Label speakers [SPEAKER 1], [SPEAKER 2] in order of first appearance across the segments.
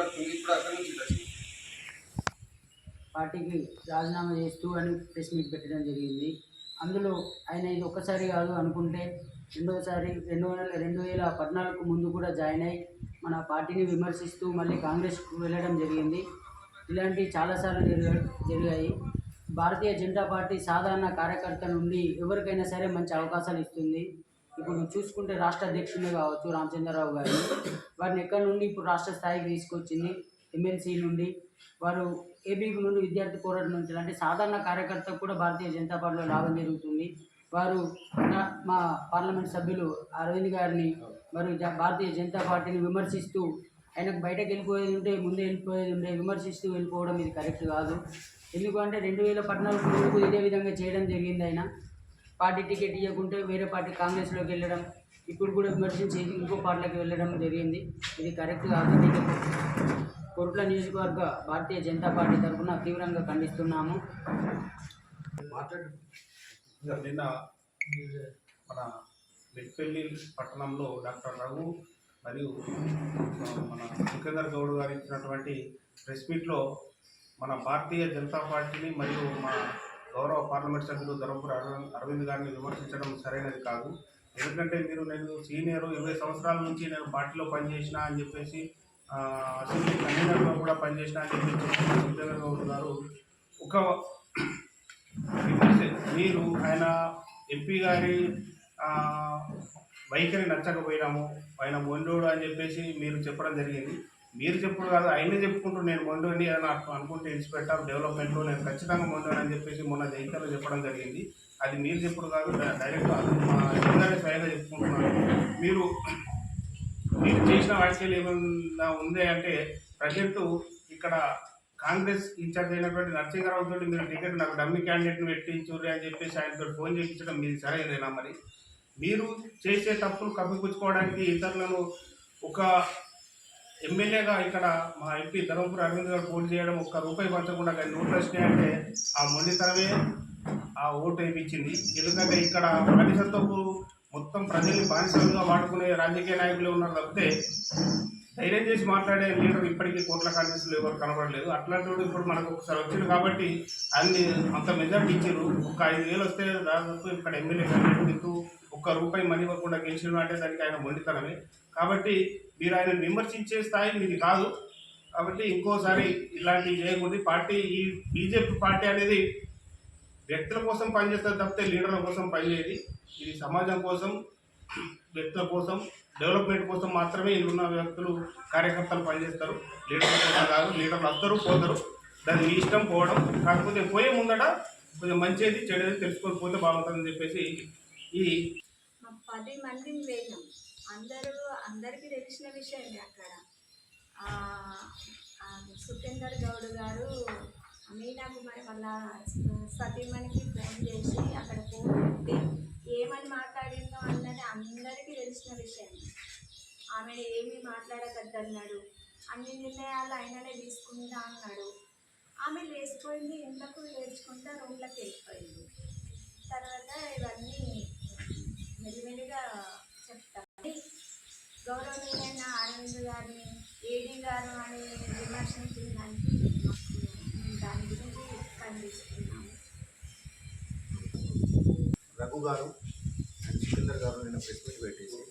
[SPEAKER 1] ఇప్పుడు అక్కడ నుంచి
[SPEAKER 2] పార్టీకి రాజీనామా చేస్తూ అని ప్రెస్ మీట్ పెట్టడం జరిగింది. అందులో ఆయన ఇది ఒక్కసారి కాదు అనుకుంటే రెండోసారి 2014 ముందు కూడా జాయిన్ అయ్యి మన పార్టీని విమర్శిస్తూ మళ్ళీ కాంగ్రెస్కు వెళ్ళడం జరిగింది. ఇలాంటివి చాలాసార్లు జరిగాయి. భారతీయ జనతా పార్టీ సాధారణ కార్యకర్త నుండి ఎవరికైనా సరే మంచి అవకాశాలు ఇస్తుంది. ఇప్పుడు చూసుకుంటే రాష్ట్ర అధ్యక్షుడే కావచ్చు రామచంద్రరావు గారిని, వారిని ఎక్కడి నుండి ఇప్పుడు రాష్ట్ర స్థాయికి తీసుకొచ్చింది. ఎమ్మెల్సీ నుండి వారు ఏబీపీ నుండి విద్యార్థి పోరాటం నుంచి అంటే సాధారణ కార్యకర్తకు కూడా భారతీయ జనతా పార్టీలో లాభం జరుగుతుంది. వారు మా పార్లమెంట్ సభ్యులు అరవింద్ గారిని మరియు భారతీయ జనతా పార్టీని విమర్శిస్తూ ఆయనకు బయటకు వెళ్ళిపోయేది ఉంటే ముందే వెళ్ళిపోయేది ఉంటే విమర్శిస్తూ వెళ్ళిపోవడం ఇది కరెక్ట్ కాదు. ఎందుకంటే 2014 ముందుకు ఇదే విధంగా చేయడం జరిగింది. ఆయన పార్టీ టికెట్ ఇవ్వకుంటే వేరే పార్టీ కాంగ్రెస్లోకి వెళ్ళడం, ఇప్పుడు కూడా విమర్శించి ఇంకో పార్టీలోకి వెళ్ళడం జరిగింది. ఇది కరెక్ట్ కాదు. దీన్ని కొరుట్ల నియోజకవర్గ భారతీయ జనతా పార్టీ తరఫున తీవ్రంగా ఖండిస్తున్నాము.
[SPEAKER 1] నిన్న మన మెట్పల్లి పట్టణంలో డాక్టర్ రఘు మరియు మన సుఖేందర్ గౌడ్ గారు ఇచ్చినటువంటి ప్రెస్ మీట్లో మన భారతీయ జనతా పార్టీని మరియు మా గౌరవ పార్లమెంట్ సభ్యులు ధర్మపురి అరవింద్ గారిని విమర్శించడం సరైనది కాదు. ఎందుకంటే నేను సీనియర్ 20 సంవత్సరాల నుంచి నేను పార్టీలో పనిచేసిన అని చెప్పేసి అసెంబ్లీ కన్వీనర్లో కూడా పనిచేసిన అని చెప్పేసి సుఖేందర్ గౌడ్ గారు ఒక మీరు ఆయన ఎంపీ గారి వైఖరి నచ్చకపోయినాము, ఆయన మొండోడు అని చెప్పేసి మీరు చెప్పడం జరిగింది. మీరు చెప్పుడు కాదు, ఆయనే చెప్పుకుంటూ నేను మొండోని అని అనుకుంటే ఇన్స్పెక్టర్ డెవలప్మెంట్లో నేను ఖచ్చితంగా మొండోని అని చెప్పేసి మొన్న జైత్యాలో చెప్పడం జరిగింది. అది మీరు చెప్పుడు కాదు, డైరెక్ట్ అందరినీ స్వయంగా చెప్పుకుంటున్నారు. మీరు చేసిన వ్యాఖ్యలు ఏమన్నా ఉంది అంటే ప్రజెంట్ ఇక్కడ కాంగ్రెస్ ఇన్ఛార్జ్ అయినటువంటి నరసింహారావు తోటి మీరు టికెట్ నాకు డమ్మీ క్యాండిడేట్ని పెట్టించుర్రి అని చెప్పేసి ఆయనతో ఫోన్ చేయించడం మీది సరైనదేనా? మరి మీరు చేసే తప్పులు కప్పిపుచ్చుకోవడానికి ఇతరులను ఒక ఎమ్మెల్యేగా ఇక్కడ మా ఎంపీ ధర్మపురి అరవింద్ గారు పోటీ చేయడం ₹1 పంచకుండా నోట్లు వచ్చినాయంటే ఆ మొండితనమే ఆ ఓటు వేయించింది. ఎందుకంటే ఇక్కడ బానిసత్వపు మొత్తం ప్రజల్ని బానిసలుగా వాడుకునే రాజకీయ నాయకులు ఉన్నారు తప్పితే ధైర్యం చేసి మాట్లాడే లీడర్ ఇప్పటికీ కోట్ల కాంగ్రెస్లో ఎవరు కనబడలేదు. అట్లాంటి ఇప్పుడు మనకు ఒకసారి వచ్చింది కాబట్టి అన్ని అంత మెజార్టీ ఇచ్చారు. ఒక 5,000 వస్తే దాదాపు ఇక్కడ ఎమ్మెల్యే క్యాండిడేట్ ₹1 మనీ ఇవ్వకుండా గెలిచిన అంటే దానికి ఆయన మొండితనమే. కాబట్టి మీరు ఆయన విమర్శించే స్థాయి మీది కాదు. కాబట్టి ఇంకోసారి ఇలాంటివి చేయకూడదు. పార్టీ ఈ బీజేపీ పార్టీ అనేది వ్యక్తుల కోసం పనిచేస్తారు తప్పితే లీడర్ల కోసం పనిచేయదు. ఇది సమాజం కోసం, వ్యక్తుల కోసం, డెవలప్మెంట్ కోసం మాత్రమే ఇల్లున్న వ్యక్తులు కార్యకర్తలు పనిచేస్తారు. లీడర్ల కోసం కాదు. లీడర్లు వస్తారు పోతారు, దాన్ని మీ ఇష్టం పోవడం. కాకపోతే పోయే ముందట కొంచెం మంచిది చెడేది తెలుసుకొని పోతే బాగుంటుందని చెప్పేసి ఈ
[SPEAKER 3] 10 మందిని వేయడం అందరికీ తెలిసిన విషయమే. అక్కడ సుఖేందర్ గౌడ్ గారు మీనా కుమారి వాళ్ళ సతీమణికి ఫోన్ చేసి అక్కడ ఫోన్ పెట్టి ఏమని మాట్లాడిందో అన్నది అందరికీ తెలిసిన విషయం. ఆమె ఏమీ మాట్లాడగద్దన్నాడు, అన్ని నిర్ణయాలు ఆయననే తీసుకుంటా అన్నాడు. ఆమె లేచిపోయింది, ఇంట్లోకి ఏడ్చుకుంటా రూమ్లోకి వెళ్ళిపోయింది. తర్వాత ఇవన్నీ మెల్లిమెల్లిగా చెప్తాను. గౌరవనీయమైన అరవింద్ గారిని ఏడీ గారు అని విమర్శించిన దానికి దాని గురించి ఖండిస్తున్నాము.
[SPEAKER 4] రఘు గారు అండ్ సుఖేందర్ గారు నిన్న ప్రెస్ మీట్ పెట్టేసి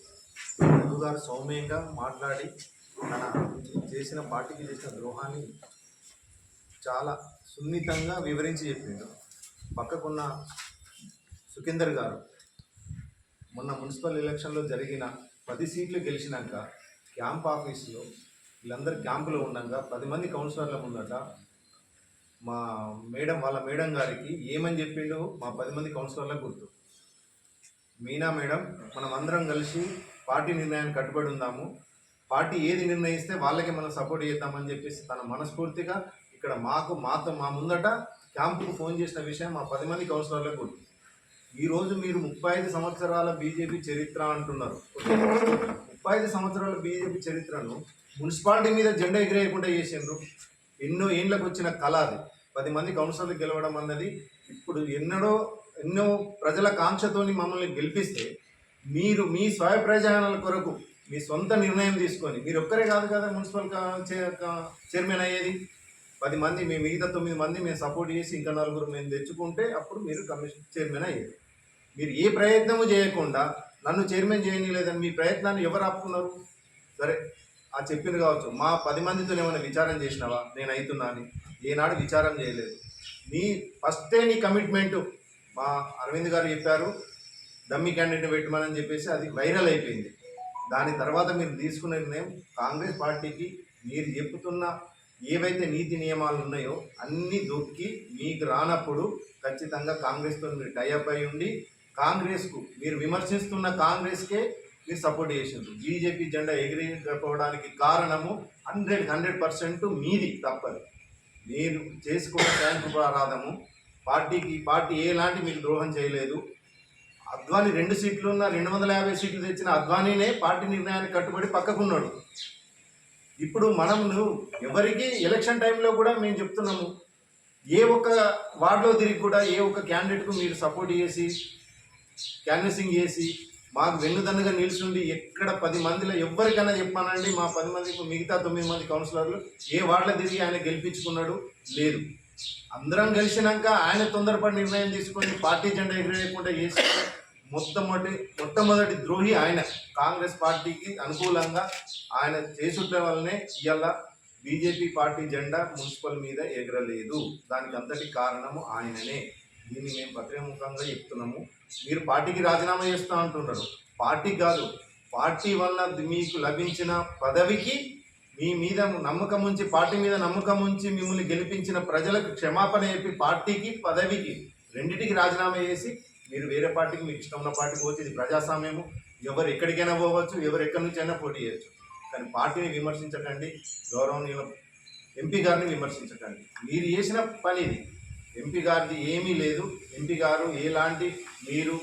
[SPEAKER 4] రఘు గారు సౌమ్యంగా మాట్లాడి తన చేసిన పార్టీకి చేసిన ద్రోహాన్ని చాలా సున్నితంగా వివరించి చెప్పిండు. పక్కకున్న సుఖేందర్ గారు మొన్న మున్సిపల్ ఎలక్షన్లో జరిగిన 10 సీట్లు గెలిచినాక క్యాంప్ ఆఫీస్లో వీళ్ళందరూ క్యాంపులో ఉండగా 10 మంది కౌన్సిలర్ల ముందట వాళ్ళ మేడం గారికి ఏమని చెప్పిండో మా 10 మంది కౌన్సిలర్లకు గుర్తు. మీనా మేడం, మనం అందరం కలిసి పార్టీ నిర్ణయాన్ని కట్టుబడి ఉందాము, పార్టీ ఏది నిర్ణయిస్తే వాళ్ళకి మనం సపోర్ట్ చేద్దామని చెప్పేసి తన మనస్ఫూర్తిగా ఇక్కడ మా ముందట క్యాంపుకు ఫోన్ చేసిన విషయం మా 10 మంది కౌన్సిలర్లకు గుర్తు. ఈరోజు మీరు 35 సంవత్సరాల బీజేపీ చరిత్ర అంటున్నారు. 35 సంవత్సరాల బీజేపీ చరిత్రను మున్సిపాలిటీ మీద జెండా ఎగిరేయకుండా చేసిండ్రు. ఎన్నో ఏండ్లకు వచ్చిన కళ అది. 10 మంది కౌన్సిలర్లు గెలవడం అన్నది ఇప్పుడు ఎన్నో ప్రజల కాంక్షతోని మమ్మల్ని గెలిపిస్తే మీరు మీ స్వయ ప్రయోజనాల కొరకు మీ సొంత నిర్ణయం తీసుకొని, మీరు ఒక్కరే కాదు కదా మున్సిపల్ చైర్మన్ అయ్యేది, 10 మంది మీ మిగతా 9 మంది మేము సపోర్ట్ చేసి ఇంకా 4 మేము తెచ్చుకుంటే అప్పుడు మీరు కమిషన్ చైర్మన్ అయ్యేది. మీరు ఏ ప్రయత్నము చేయకుండా నన్ను చైర్మన్ చేయలేదని మీ ప్రయత్నాన్ని ఎవరు ఆపుకున్నారు? సరే ఆ చెప్పింది కావచ్చు, మా 10 మందితో ఏమైనా విచారం చేసినావా నేను అవుతున్నా అని? ఏనాడు విచారం చేయలేదు. నీ ఫస్టే నీ కమిట్మెంటు మా అరవింద్ గారు చెప్పారు డమ్మీ క్యాండిడేట్ పెట్టమని చెప్పేసి అది వైరల్ అయిపోయింది. దాని తర్వాత మీరు తీసుకున్న నిర్ణయం కాంగ్రెస్ పార్టీకి మీరు చెప్పుతున్న ఏవైతే నీతి నియమాలు ఉన్నాయో అన్నీ దొక్కి మీకు రానప్పుడు ఖచ్చితంగా కాంగ్రెస్తో మీరు టైఅప్ అయి ఉండి కాంగ్రెస్కు మీరు విమర్శిస్తున్న కాంగ్రెస్కే మీరు సపోర్ట్ చేసిండ్రు. బీజేపీ జెండా ఎగిరిపోవడానికి కారణము 100% మీది తప్పదు. మీరు చేసుకున్న శాంతిపారాధము పార్టీ ఎలాంటి మీకు ద్రోహం చేయలేదు. అద్వానీ 2 సీట్లు ఉన్న 250 సీట్లు తెచ్చిన అద్వానీనే పార్టీ నిర్ణయానికి కట్టుబడి పక్కకున్నాడు. ఇప్పుడు మనం ఎవరికి ఎలక్షన్ టైంలో కూడా మేము చెప్తున్నాము, ఏ ఒక్క వార్డులో తిరిగి కూడా ఏ ఒక్క క్యాండిడేట్కు మీరు సపోర్ట్ చేసి క్యాన్వసింగ్ చేసి మాకు వెన్నుదన్నుగా నిలిచిండి ఎక్కడ 10 మందిలో ఎవరికైనా చెప్పానండి మా 10 మందికి మిగతా 9 మంది కౌన్సిలర్లు ఏ వార్డులో తిరిగి ఆయన గెలిపించుకున్నాడు లేదు. అందరం కలిసినాక ఆయన తొందరపడి నిర్ణయం తీసుకొని పార్టీ జెండా ఎగిరేయకుండా చేసి మొట్టమొదటి ద్రోహి ఆయన. కాంగ్రెస్ పార్టీకి అనుకూలంగా ఆయన చేసుంటే వల్లనే ఇవాళ బీజేపీ పార్టీ జెండా మున్సిపల్ మీద ఎగరలేదు. దానికి అంతటి కారణము ఆయననే. దీన్ని మేము పత్రికాముఖంగా చెప్తున్నాము. మీరు పార్టీకి రాజీనామా చేస్తూ అంటున్నారు, పార్టీ కాదు, పార్టీ వల్ల మీకు లభించిన పదవికి మీ మీద నమ్మకం ఉంచి పార్టీ మీద నమ్మకం ఉంచి మిమ్మల్ని గెలిపించిన ప్రజలకు క్షమాపణ చెప్పి పార్టీకి పదవికి రెండింటికి రాజీనామా చేసి మీరు వేరే పార్టీకి మీకు ఇష్టం ఉన్న పార్టీకి పోతే ఇది ప్రజాస్వామ్యము. ఎవరు ఎక్కడికైనా పోవచ్చు, ఎవరు ఎక్కడి నుంచి అయినా పోటీ చేయొచ్చు. కానీ పార్టీని విమర్శించకండి, గౌరవనీయుల ఎంపీ గారిని విమర్శించకండి. మీరు చేసిన పని ఇది. ఎంపీ గారిది ఏమీ లేదు. ఎంపీ గారు ఎలాంటి మీరు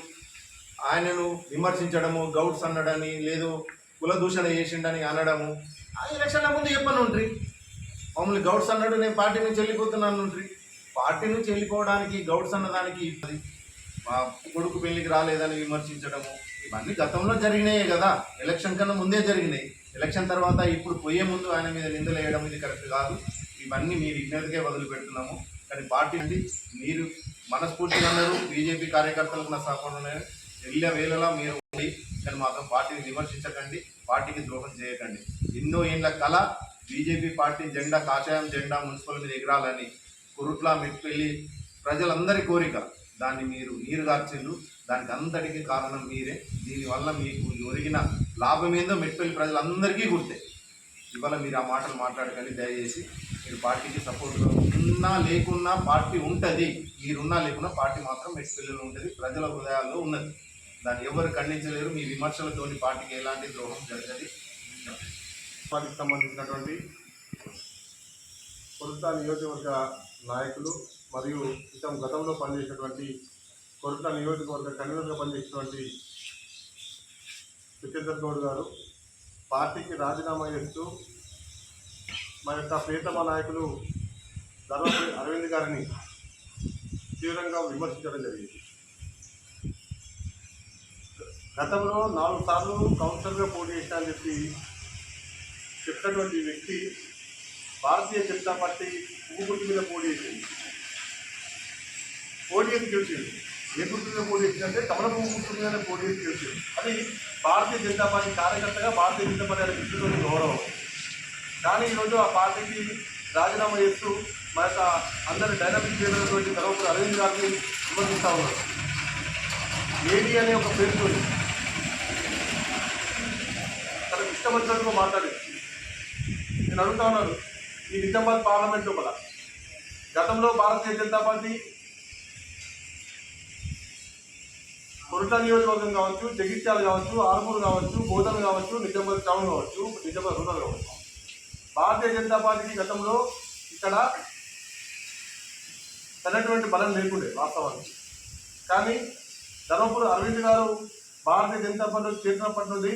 [SPEAKER 4] ఆయనను విమర్శించడము, గౌడ్స్ అనడని లేదు కులదూషణ చేసిండని అనడము ఆ ఎలక్షన్ల ముందు చెప్పను ఉండ్రి. మమ్మల్ని గౌడ్స్ అన్నాడు నేను పార్టీ నుంచి వెళ్ళిపోతున్నాను ఉండ్రి. పార్టీ నుంచి వెళ్ళిపోవడానికి గౌడ్స్ అన్నదానికి మా కొడుకు పెళ్లికి రాలేదని విమర్శించడము ఇవన్నీ గతంలో జరిగినాయే కదా. ఎలక్షన్ కన్నా ముందే జరిగినాయి. ఎలక్షన్ తర్వాత ఇప్పుడు పోయే ముందు ఆయన మీద నిందలు వేయడం ఇది కరెక్ట్ కాదు. ఇవన్నీ మీ విజ్ఞతకే వదిలిపెడుతున్నాము. కానీ పార్టీ అండి మీరు మనస్ఫూర్తిగా అన్నారు, బీజేపీ కార్యకర్తలకు నా సపోర్ట్ ఉన్నాయి, వెళ్ళే వేళలా మీరు ఉండి కానీ మాత్రం పార్టీని విమర్శించకండి, పార్టీకి ద్రోహం చేయకండి. ఎన్నో ఏళ్ళ కళ బీజేపీ పార్టీ జెండా కాషాయం జెండా మున్సిపల్ మీద ఎగరాలని కురుట్ల మెట్పెల్లి ప్రజలందరి కోరిక. దాన్ని మీరు నీరుగార్చిండ్రు. దానికి అంతటికి కారణం మీరే. దీనివల్ల మీకు ఒరిగిన లాభం ఏందో మెట్పెల్లి ప్రజలందరికీ గుర్తే. ఇవాళ మీరు ఆ మాటలు మాట్లాడకండి దయచేసి. మీరు పార్టీకి సపోర్ట్గా ఉన్నా లేకున్నా పార్టీ ఉంటుంది. మీరున్నా లేకున్నా పార్టీ మాత్రం మెట్పెల్లిలో ఉంటుంది, ప్రజల హృదయాల్లో ఉన్నది. దాన్ని ఎవరు ఖండించలేరు. మీ విమర్శలతోని పార్టీకి ఎలాంటి ద్రోహం జరగదు.
[SPEAKER 5] పార్టీకి సంబంధించినటువంటి కొరుట్ల నియోజకవర్గ నాయకులు మరియు గతంలో పనిచేసినటువంటి కొరుట్ల నియోజకవర్గ కన్వీనర్గా పనిచేసినటువంటి సుఖేందర్ గౌడ్ గారు పార్టీకి రాజీనామా చేస్తూ మా యొక్క ప్రియతమ నాయకులు ధర్మపురి అరవింద్ గారిని తీవ్రంగా విమర్శించడం జరిగింది. గతంలో 4 సార్లు కౌన్సిలర్గా పోటీ చేసినా అని చెప్పినటువంటి వ్యక్తి భారతీయ జనతా పార్టీ ఊగుర్తి మీద పోటీ చేసింది. పోటీ చేసి గెలిచింది. ఏ గుర్తు మీద పోటీ చేసిందంటే కమలపు గుర్తు మీదనే పోటీ చేసి గెలిచింది. అది భారతీయ జనతా పార్టీ కార్యకర్తగా భారతీయ జనతా పార్టీ అనే వ్యక్తితోని గౌరవం. కానీ ఈరోజు ఆ పార్టీకి రాజీనామా చేస్తూ మా యొక్క అందరి డైనమిక్ చేయడానికి ధర్మపురి అరవింద్ గారిని విమర్శిస్తూ ఉన్నారు. ఏడీ అనే ఒక పేరుతో తనకు ఇష్టమైనట్టుగా మాట్లాడింది. నేను అడుగుతా ఉన్నాను, ఈ నిజామాబాద్ పార్లమెంట్ లోపల గతంలో భారతీయ జనతా పార్టీ కొరుట్ల నియోజకవర్గం కావచ్చు, జగిత్యాల కావచ్చు, ఆర్మూరు కావచ్చు, బోధన్ కావచ్చు, నిజామాబాద్ టౌన్ కావచ్చు, నిజామాబాద్ రూరల్ కావచ్చు, భారతీయ జనతా పార్టీకి గతంలో ఇక్కడ తనటువంటి బలం లేకుండే వాస్తవానికి. కానీ ధర్మపురి అరవింద్ గారు భారతీయ జనతా పార్టీ చేసినప్పటి నుండి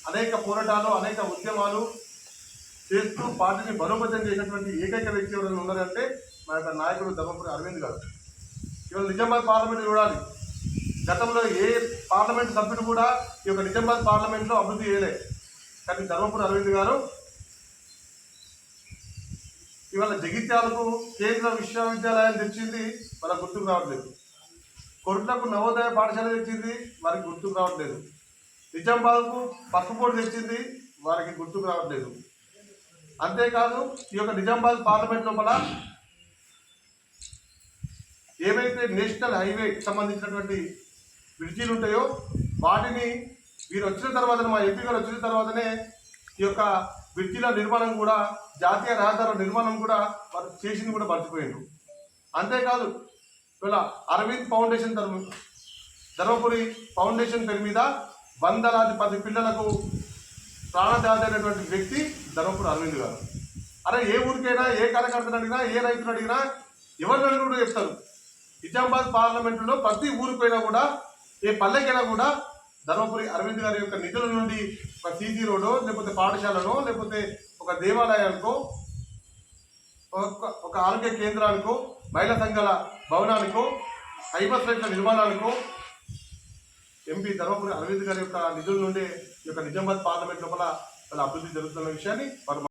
[SPEAKER 5] అనేక పోరాటాలు, అనేక ఉద్యమాలు చేస్తూ పార్టీని బలోపేతం చేసినటువంటి ఏకైక వ్యక్తి ఎవరైనా ఉన్నారంటే మా యొక్క నాయకుడు ధర్మపురి అరవింద్ గారు. ఇవాళ నిజామాబాద్ పార్లమెంట్ చూడాలి. గతంలో ఏ పార్లమెంట్ సభ్యుడు కూడా ఈ యొక్క నిజామాబాద్ పార్లమెంట్లో అభివృద్ధి చేయలేదు. కానీ ధర్మపురి అరవింద్ గారు ఇవాళ జగిత్యాలకు కేంద్ర విశ్వవిద్యాలయాలు తెచ్చింది వాళ్ళకి గుర్తుకు రావట్లేదు. కొరుట్లకు నవోదయ పాఠశాల తెచ్చింది వారికి గుర్తుకు రావట్లేదు. నిజామాబాద్కు పసుపోటు తెచ్చింది వారికి గుర్తుకు రావట్లేదు. అంతేకాదు ఈ యొక్క నిజామాబాద్ పార్లమెంట్ లోపల ఏవైతే నేషనల్ హైవేకి సంబంధించినటువంటి బ్రిడ్జీలు ఉంటాయో వాటిని వీరు వచ్చిన తర్వాతనే, మా ఎంపీ గారు వచ్చిన తర్వాతనే ఈ యొక్క బ్రిడ్జీల నిర్మాణం కూడా, జాతీయ రహదారుల నిర్మాణం కూడా వారు చేసింది కూడా మర్చిపోయిండు. అంతేకాదు ఇవాళ అరవింద్ ఫౌండేషన్ ధర్మపురి ఫౌండేషన్ పేరు మీద వందలాది 10 పిల్లలకు ప్రాణదాత అయినటువంటి వ్యక్తి ధర్మపురి అరవింద్ గారు. అరే ఏ ఊరికైనా, ఏ కార్యకర్తను అడిగినా, ఏ రైతును అడిగినా, ఎవరిని కూడా చెప్తారు. నిజామాబాద్ పార్లమెంటులో ప్రతి ఊరికైనా కూడా, ఏ పల్లెకైనా కూడా ధర్మపురి అరవింద్ గారి యొక్క నిధుల నుండి ఒక సీసీ రోడ్డో, లేకపోతే పాఠశాలలో, లేకపోతే ఒక దేవాలయానికో, ఒక ఆరోగ్య కేంద్రానికో, మహిళా సంఘాల భవనానికో, హైబస్ రైట్ల నిర్మాణానికో ఎంపీ ధర్మపురి అరవింద్ గారి యొక్క నిధుల నుండి ఈ యొక్క నిజామాబాద్ పార్లమెంట్ లోపల అభివృద్ధి జరుగుతున్న విషయాన్ని వారు